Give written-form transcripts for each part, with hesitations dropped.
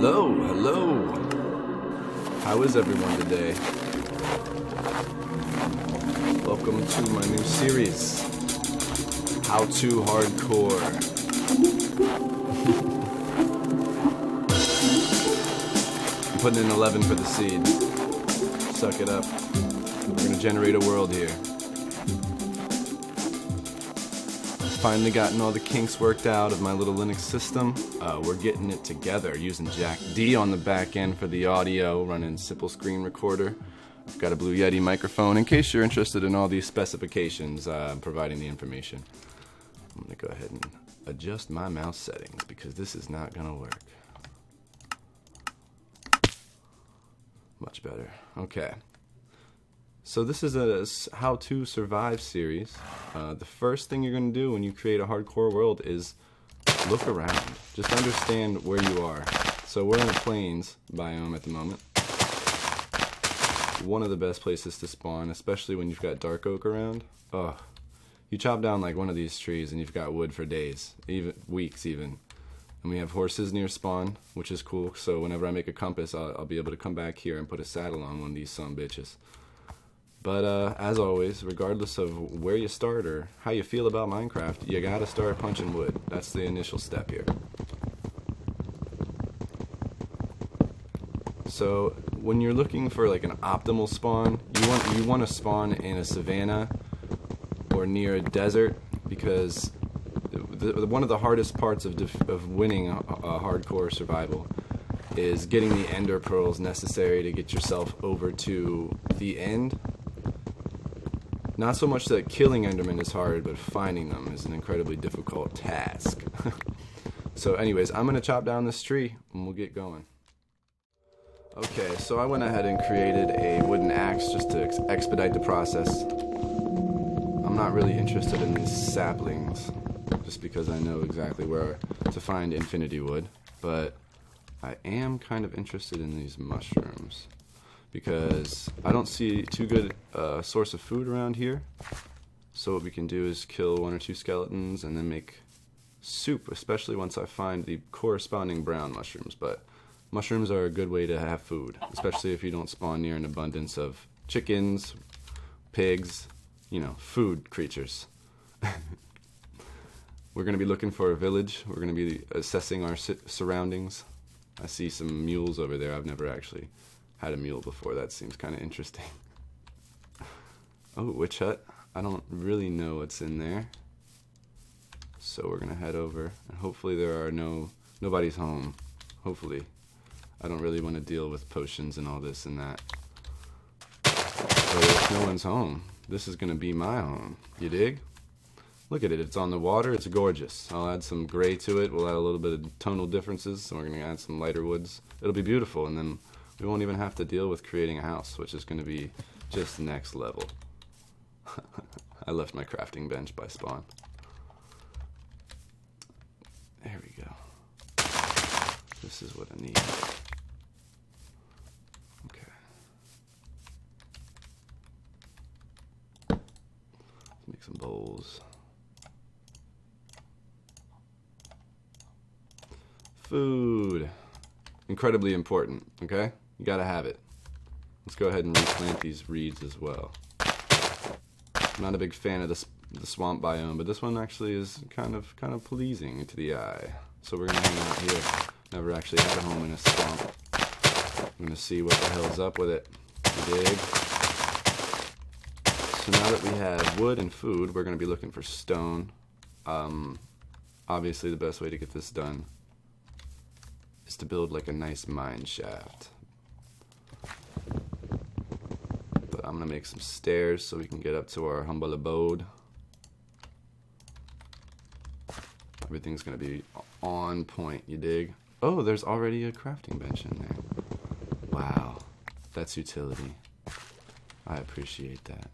Hello, hello. How is everyone today? Welcome to my new series, How to Hardcore. I'm putting in 11 for the seed. Suck it up. We're gonna generate a world here. Finally gotten all the kinks worked out of my little Linux system. We're getting it together using Jackd on the back end for the audio, running SimpleScreenRecorder. I've got a Blue Yeti microphone. In case you're interested in all these specifications, I'm providing the information. I'm gonna go ahead and adjust my mouse settings because this is not gonna work. Much better. Okay. So this is a how to survive series. The first thing you're going to do when you create a hardcore world is look around. Just understand where you are. So we're in a plains biome at the moment. One of the best places to spawn, especially when you've got dark oak around. You chop down like one of these trees and you've got wood for days, even weeks even. And we have horses near spawn, which is cool. So whenever I make a compass, I'll be able to come back here and put a saddle on one of these sumbitches. But as always, regardless of where you start or how you feel about Minecraft, you gotta start punching wood. That's the initial step here. So when you're looking for like an optimal spawn, you want to spawn in a savanna or near a desert, because one of the hardest parts of winning a hardcore survival is getting the ender pearls necessary to get yourself over to the end. Not so much that killing endermen is hard, but finding them is an incredibly difficult task. So anyways, I'm going to chop down this tree and we'll get going. Okay, so I went ahead and created a wooden axe just to expedite the process. I'm not really interested in these saplings, just because I know exactly where to find infinity wood, but I am kind of interested in these mushrooms, because I don't see too good a source of food around here. So what we can do is kill 1 or 2 skeletons and then make soup, especially once I find the corresponding brown mushrooms. But mushrooms are a good way to have food, especially if you don't spawn near an abundance of chickens, pigs, food creatures. We're going to be looking for a village. We're going to be assessing our surroundings. I see some mules over there. I've never actually had a mule before. That seems kind of interesting. Oh, witch hut. I don't really know what's in there. So we're gonna head over, and hopefully there are nobody's home. Hopefully. I don't really want to deal with potions and all this and that. But if no one's home, this is gonna be my home. You dig? Look at it. It's on the water. It's gorgeous. I'll add some gray to it. We'll add a little bit of tonal differences. So we're gonna add some lighter woods. It'll be beautiful, and then we won't even have to deal with creating a house, which is going to be just next level. I left my crafting bench by spawn. There we go. This is what I need. Okay. Let's make some bowls. Food. Incredibly important, okay? You gotta have it. Let's go ahead and replant these reeds as well. I'm not a big fan of the swamp biome, but this one actually is kind of pleasing to the eye. So we're gonna hang out here. Never actually had a home in a swamp. I'm gonna see what the hell's up with it. You dig? So now that we have wood and food, we're gonna be looking for stone. Obviously the best way to get this done is to build like a nice mine shaft. But I'm gonna make some stairs so we can get up to our humble abode. Everything's gonna be on point, you dig? Oh, there's already a crafting bench in there. Wow, that's utility. I appreciate that.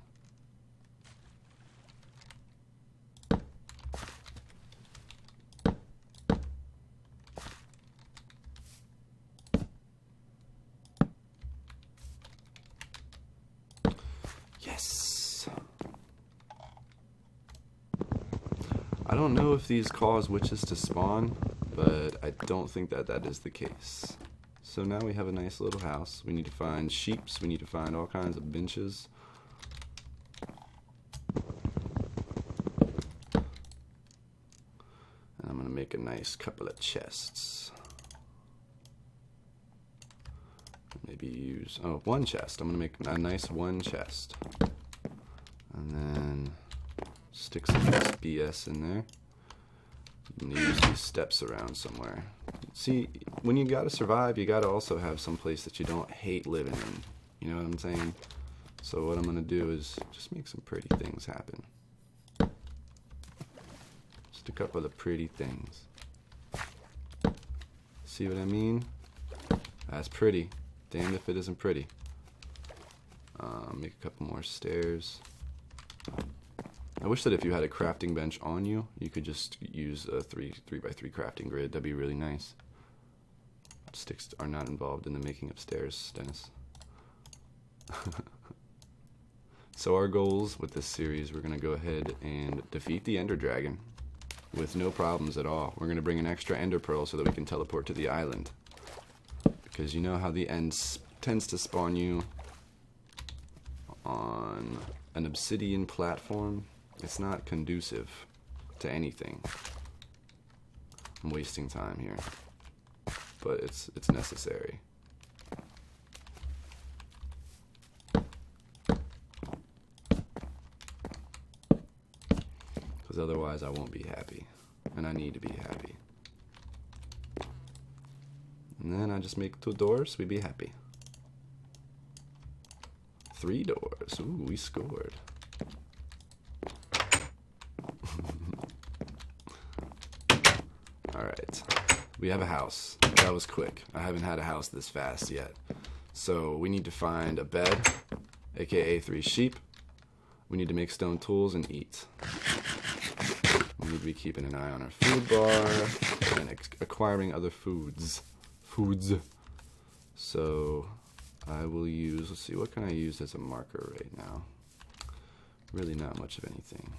Yes! I don't know if these cause witches to spawn, but I don't think that is the case. So now we have a nice little house. We need to find sheeps. We need to find all kinds of benches. And I'm going to make a nice couple of chests. Maybe use, oh, one chest. I'm going to make a nice one chest. And then stick some BS in there. I'm going to use these steps around somewhere. See, when you gotta survive, you gotta also have some place that you don't hate living in. You know what I'm saying? So what I'm gonna do is just make some pretty things happen. Just a couple of pretty things. See what I mean? That's pretty. Damned if it isn't pretty. Make a couple more stairs. I wish that if you had a crafting bench on you, you could just use a 3x3 crafting grid. That'd be really nice. Sticks are not involved in the making of stairs, Dennis. So our goals with this series, we're going to go ahead and defeat the Ender Dragon with no problems at all. We're going to bring an extra Ender Pearl so that we can teleport to the island. Because you know how the end tends to spawn you on an obsidian platform? It's not conducive to anything. I'm wasting time here, but it's necessary. Because otherwise I won't be happy, and I need to be happy. And then I just make 2 doors, we'd be happy. 3 doors, ooh, we scored. Alright, we have a house. That was quick. I haven't had a house this fast yet. So we need to find a bed, aka 3 sheep. We need to make stone tools and eat. We need to be keeping an eye on our food bar and acquiring other foods. So I will use, let's see, what can I use as a marker right now? Really not much of anything.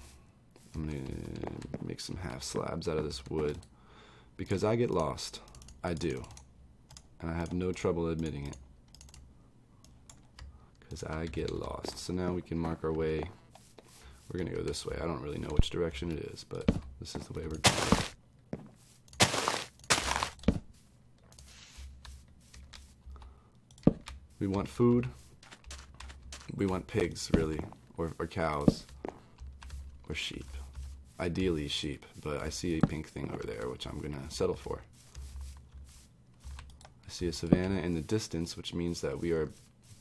I'm going to make some half slabs out of this wood. Because I get lost. I do. And I have no trouble admitting it. Because I get lost. So now we can mark our way. We're going to go this way. I don't really know which direction it is, but this is the way we're going. We want food. We want pigs, really. Or cows. Or sheep. Ideally sheep, but I see a pink thing over there, which I'm going to settle for. I see a savanna in the distance, which means that we are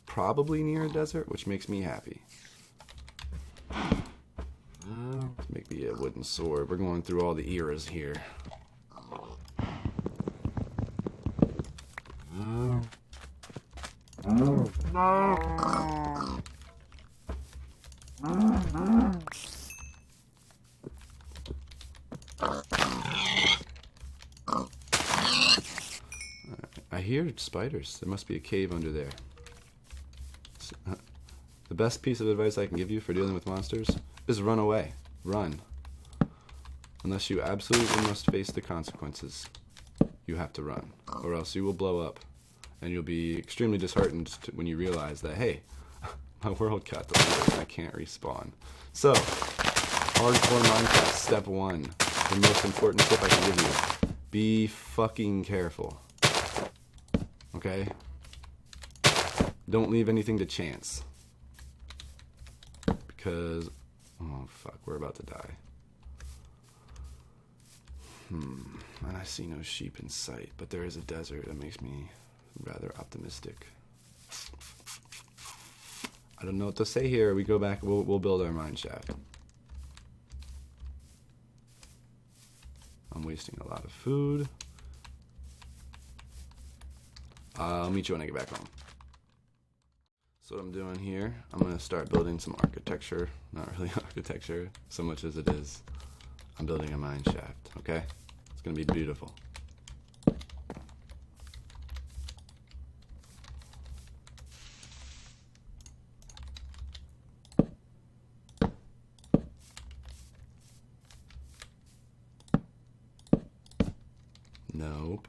probably near a desert, which makes me happy. Let's make me a wooden sword. We're going through all the eras here. I hear spiders. There must be a cave under there. The best piece of advice I can give you for dealing with monsters is run away. Run. Unless you absolutely must face the consequences, you have to run. Or else you will blow up. And you'll be extremely disheartened when you realize that, hey, my world got deleted and I can't respawn. So, hardcore Minecraft, step 1. The most important tip I can give you. Be fucking careful. Okay? Don't leave anything to chance. Because, oh fuck, we're about to die. And I see no sheep in sight, but there is a desert that makes me rather optimistic. I don't know what to say here. We go back, we'll build our mine shaft. I'm wasting a lot of food. I'll meet you when I get back home. So what I'm doing here, I'm going to start building some architecture. Not really architecture, so much as it is. I'm building a mine shaft, okay? It's going to be beautiful. Nope.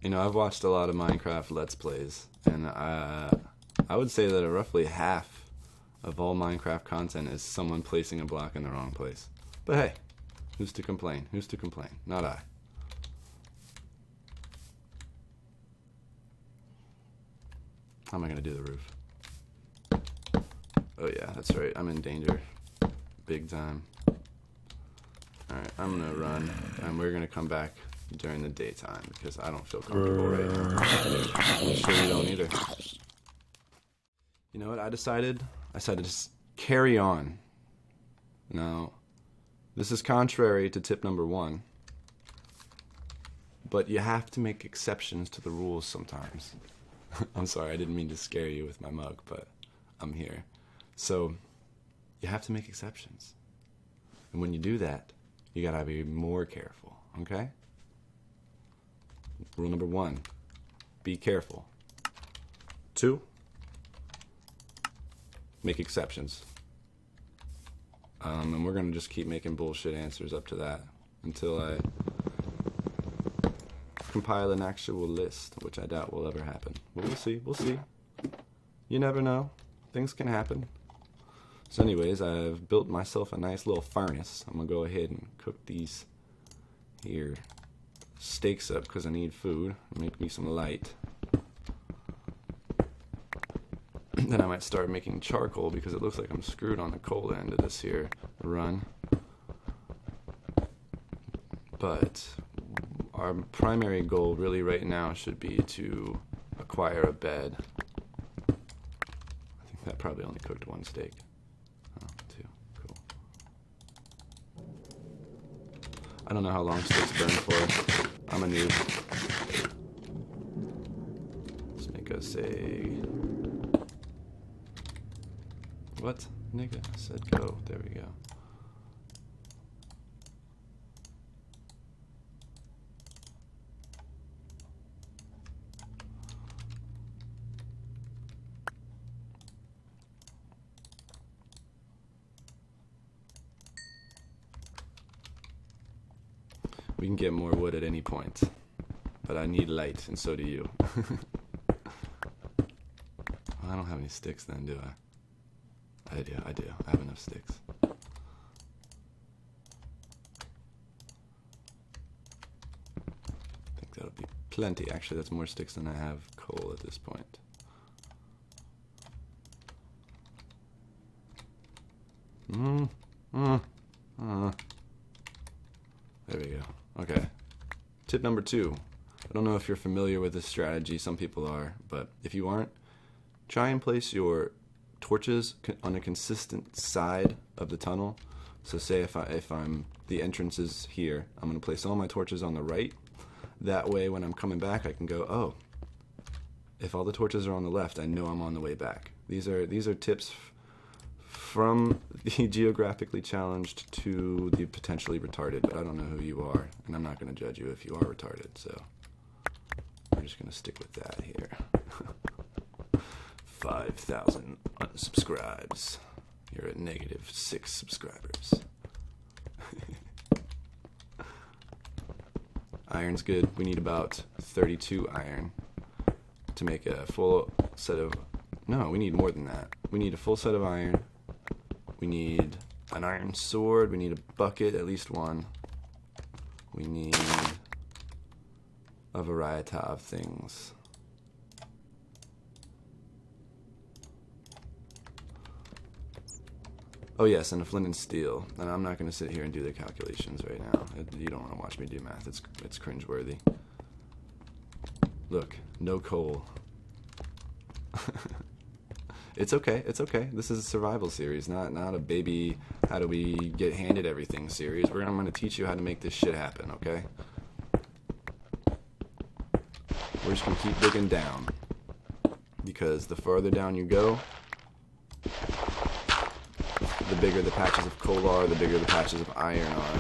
You know, I've watched a lot of Minecraft Let's Plays, and I would say that roughly half of all Minecraft content is someone placing a block in the wrong place. But hey, who's to complain? Who's to complain? Not I. How am I going to do the roof? Oh yeah, that's right. I'm in danger. Big time. Alright, I'm going to run, and we're going to come back during the daytime because I don't feel comfortable right now. I'm sure you don't either. You know what I decided? I decided to just carry on. Now, this is contrary to tip number 1, but you have to make exceptions to the rules sometimes. I'm sorry, I didn't mean to scare you with my mug, but I'm here. So, you have to make exceptions. And when you do that, you gotta be more careful, okay? Rule number 1, be careful. 2, make exceptions. And we're gonna just keep making bullshit answers up to that until I compile an actual list, which I doubt will ever happen. But we'll see, we'll see. You never know. Things can happen. So anyways, I've built myself a nice little furnace. I'm gonna go ahead and cook these here steaks up because I need food. Make me some light. Then I might start making charcoal because it looks like I'm screwed on the coal end of this here run. But our primary goal really right now should be to acquire a bed. I think that probably only cooked 1 steak. Oh, 2. Cool. I don't know how long steaks burn for. I'm a noob. Let's make us a... What? Nigga, I said go. There we go. We can get more wood at any point, but I need light, and so do you. Well, I don't have any sticks then, do I? I do. I have enough sticks. I think that'll be plenty. Actually, that's more sticks than I have coal at this point. There we go. Okay. Tip number 2. I don't know if you're familiar with this strategy. Some people are, but if you aren't, try and place your torches on a consistent side of the tunnel. So say if I'm the entrance is here, I'm going to place all my torches on the right. That way when I'm coming back I can go, oh, if all the torches are on the left, I know I'm on the way back. These are tips from the geographically challenged to the potentially retarded, but I don't know who you are, and I'm not going to judge you if you are retarded, so we're just going to stick with that here. 5,000 unsubscribes. You're at -6 subscribers. Iron's good. We need about 32 iron to make a full set of... No, we need more than that. We need a full set of iron. We need an iron sword. We need a bucket, at least 1. We need a variety of things. Oh yes, and a flint and steel. And I'm not going to sit here and do the calculations right now. You don't want to watch me do math. It's cringeworthy. Look, no coal. It's okay. It's okay. This is a survival series, not a baby how do we get handed everything series. I'm going to teach you how to make this shit happen, okay? We're just going to keep digging down, because the farther down you go, the bigger the patches of coal are, the bigger the patches of iron are.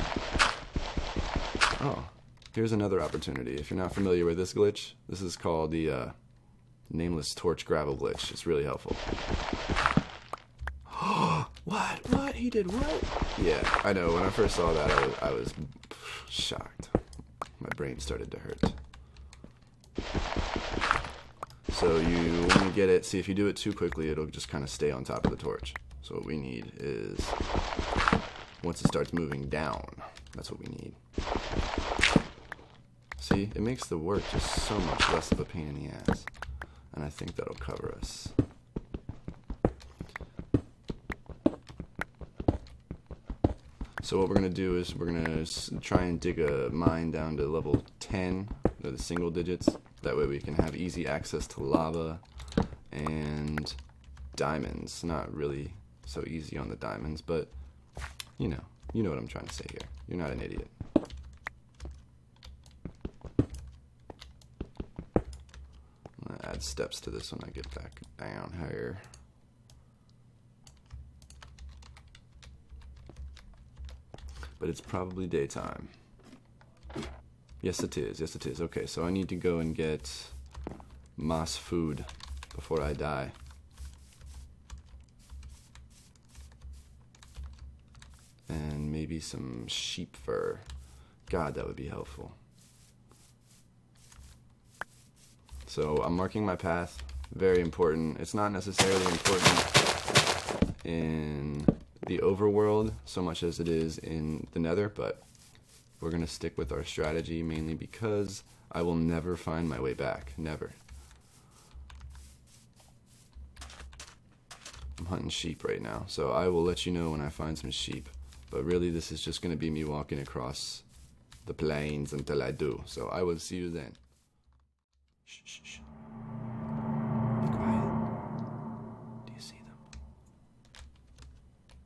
Oh, here's another opportunity. If you're not familiar with this glitch, this is called the nameless torch gravel glitch. It's really helpful. What? He did what? Yeah, I know. When I first saw that, I was shocked. My brain started to hurt. So you want to get it, see if you do it too quickly, it'll just kind of stay on top of the torch. So what we need is, once it starts moving down, that's what we need. See, it makes the work just so much less of a pain in the ass. And I think that'll cover us. So what we're going to do is we're going to try and dig a mine down to level 10, the single digits. That way we can have easy access to lava and diamonds. Not really so easy on the diamonds, but you know what I'm trying to say here. You're not an idiot. I'm going to add steps to this when I get back down here. But it's probably daytime. Yes, it is. Yes, it is. Okay, so I need to go and get moss food before I die. And maybe some sheep fur. God, that would be helpful. So I'm marking my path. Very important. It's not necessarily important in the overworld so much as it is in the nether, but we're going to stick with our strategy mainly because I will never find my way back. Never. I'm hunting sheep right now, so I will let you know when I find some sheep. But really, this is just going to be me walking across the plains until I do. So I will see you then. Shh, shh, shh. Be quiet. Do you see them?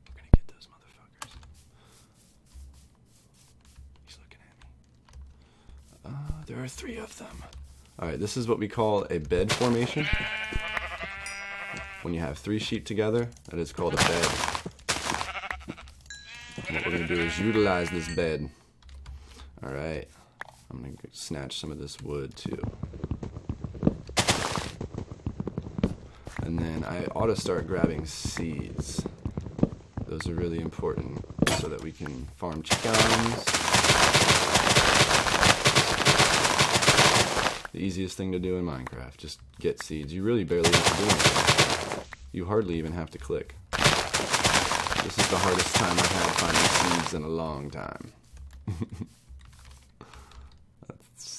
We're going to get those motherfuckers. He's looking at me. There are 3 of them. Alright, this is what we call a bed formation. When you have 3 sheep together, that is called a bed. And what we're going to do is utilize this bed. Alright, I'm going to snatch some of this wood too. And then I ought to start grabbing seeds. Those are really important so that we can farm chickens. The easiest thing to do in Minecraft, just get seeds. You really barely have to do anything. You hardly even have to click. This is the hardest time I've had finding seeds in a long time.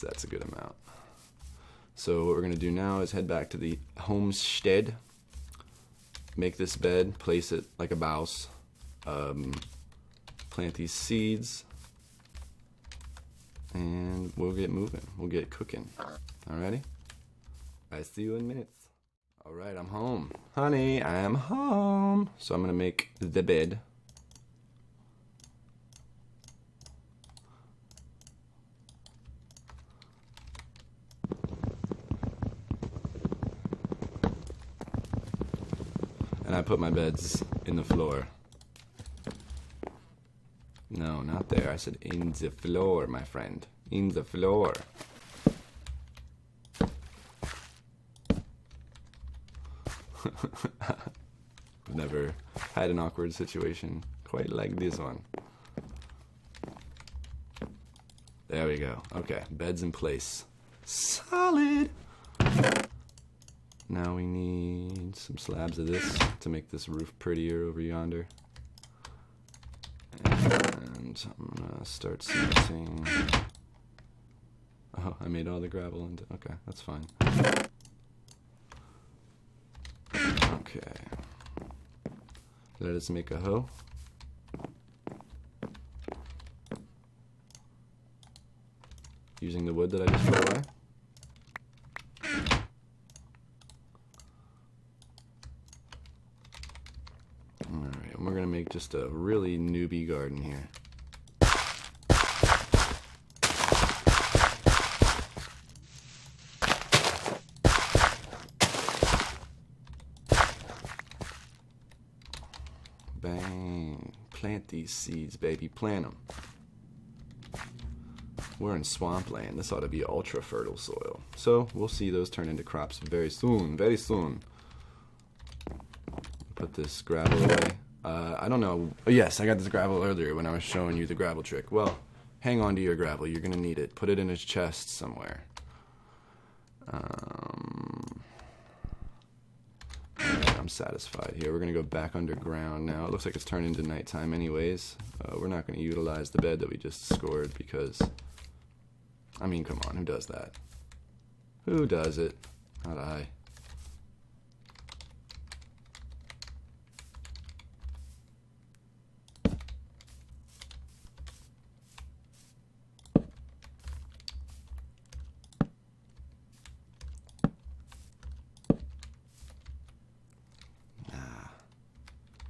That's a good amount. So what we're going to do now is head back to the homestead, make this bed, place it like a bouse, plant these seeds, and we'll get moving. We'll get cooking. Alrighty? I see you in minutes. Alright, I'm home. Honey, I am home. So I'm going to make the bed. And I put my beds in the floor. No, not there. I said in the floor, my friend. In the floor. I've never had an awkward situation quite like this one. There we go. Okay, bed's in place. Solid! Now we need some slabs of this to make this roof prettier over yonder. And I'm gonna start cementing. Oh, I made all the gravel into. Okay, that's fine. Okay. Let us make a hoe. Using the wood that I just threw away. Alright, and we're gonna make just a really newbie garden here. Bang. Plant these seeds, baby. Plant them. We're in swampland. This ought to be ultra fertile soil. So we'll see those turn into crops very soon. Very soon. Put this gravel away. I don't know. Oh, yes, I got this gravel earlier when I was showing you the gravel trick. Well, hang on to your gravel. You're going to need it. Put it in a chest somewhere. I'm satisfied here. We're going to go back underground now. It looks like it's turned into nighttime anyways. We're not going to utilize the bed that we just scored because, I mean, come on, who does that? Who does it? Not I.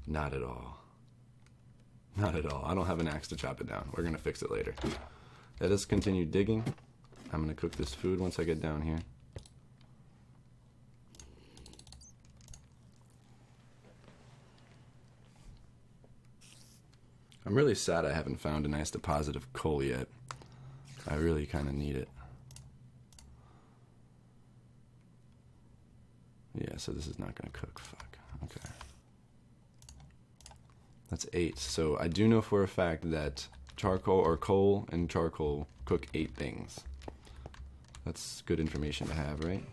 Not at all. Not at all. I don't have an axe to chop it down. We're going to fix it later. Let us continue digging. I'm going to cook this food once I get down here. I'm really sad I haven't found a nice deposit of coal yet. I really kind of need it. Yeah, so this is not going to cook. Fuck. Okay. That's 8. So I do know for a fact that charcoal or coal and charcoal cook 8 things. That's good information to have, right?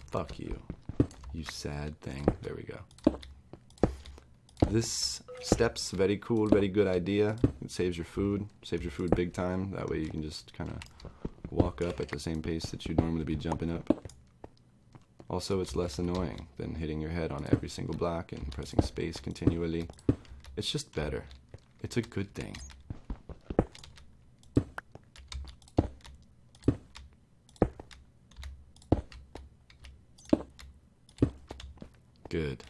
Fuck you. You sad thing. There we go. This step's very cool, very good idea. It saves your food. Saves your food big time. That way you can just kind of walk up at the same pace that you'd normally be jumping up. Also, it's less annoying than hitting your head on every single block and pressing space continually. It's just better. It's a good thing. Good.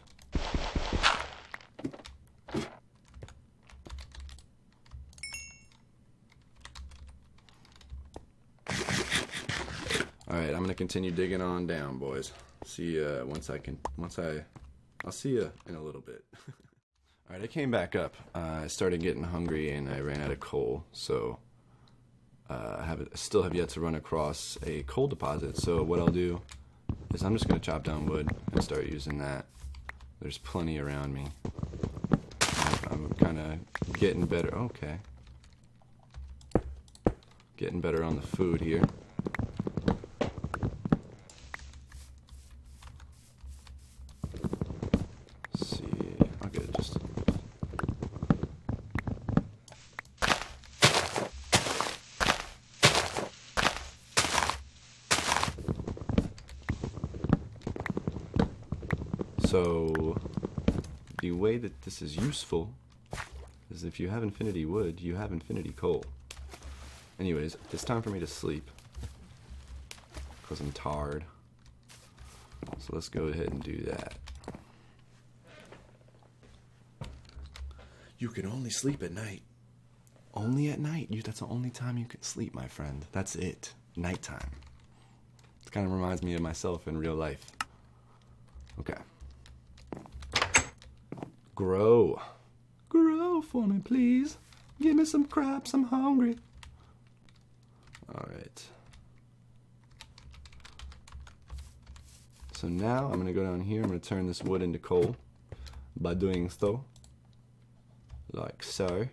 Alright, I'm gonna continue digging on down, boys. See I'll see you in a little bit. Alright, I came back up. I started getting hungry and I ran out of coal, so I still have yet to run across a coal deposit. So what I'll do is I'm just gonna chop down wood and start using that. There's plenty around me. I'm kind of getting better. Okay. Getting better on the food here. So the way that this is useful is if you have infinity wood, you have infinity coal. Anyways, it's time for me to sleep because I'm tired. So let's go ahead and do that. You can only sleep at night. Only at night. That's the only time you can sleep, my friend. That's it. Nighttime. It kind of reminds me of myself in real life. Okay. Grow. Grow for me, please. Give me some crops. I'm hungry. Alright. So now I'm going to go down here. I'm going to turn this wood into coal by doing so. Like so.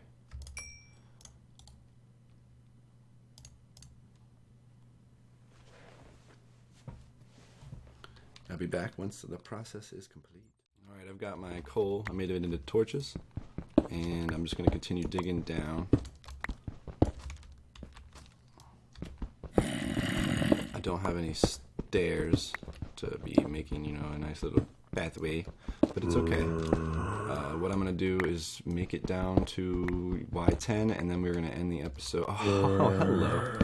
I'll be back once the process is complete. Alright, I've got my coal. I made it into torches. And I'm just going to continue digging down. I don't have any stairs to be making, a nice little pathway. But it's okay. What I'm going to do is make it down to Y10, and then we're going to end the episode. Oh, hello.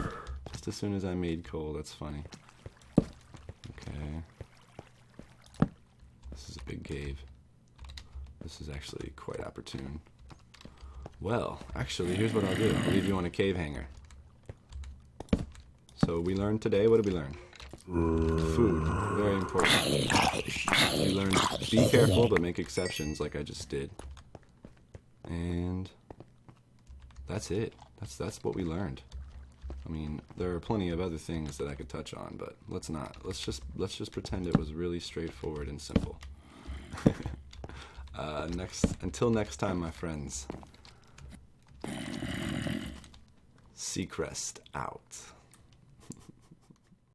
Just as soon as I made coal. That's funny. Okay. This is a big cave. This is actually quite opportune. Well, actually, here's what I'll do. I'll leave you on a cave hanger. So we learned today, what did we learn? Food. Very important. We learned be careful, but make exceptions like I just did. And that's it. That's what we learned. I mean, there are plenty of other things that I could touch on, but let's not. Let's just pretend it was really straightforward and simple. Until next time, my friends. Seacrest out.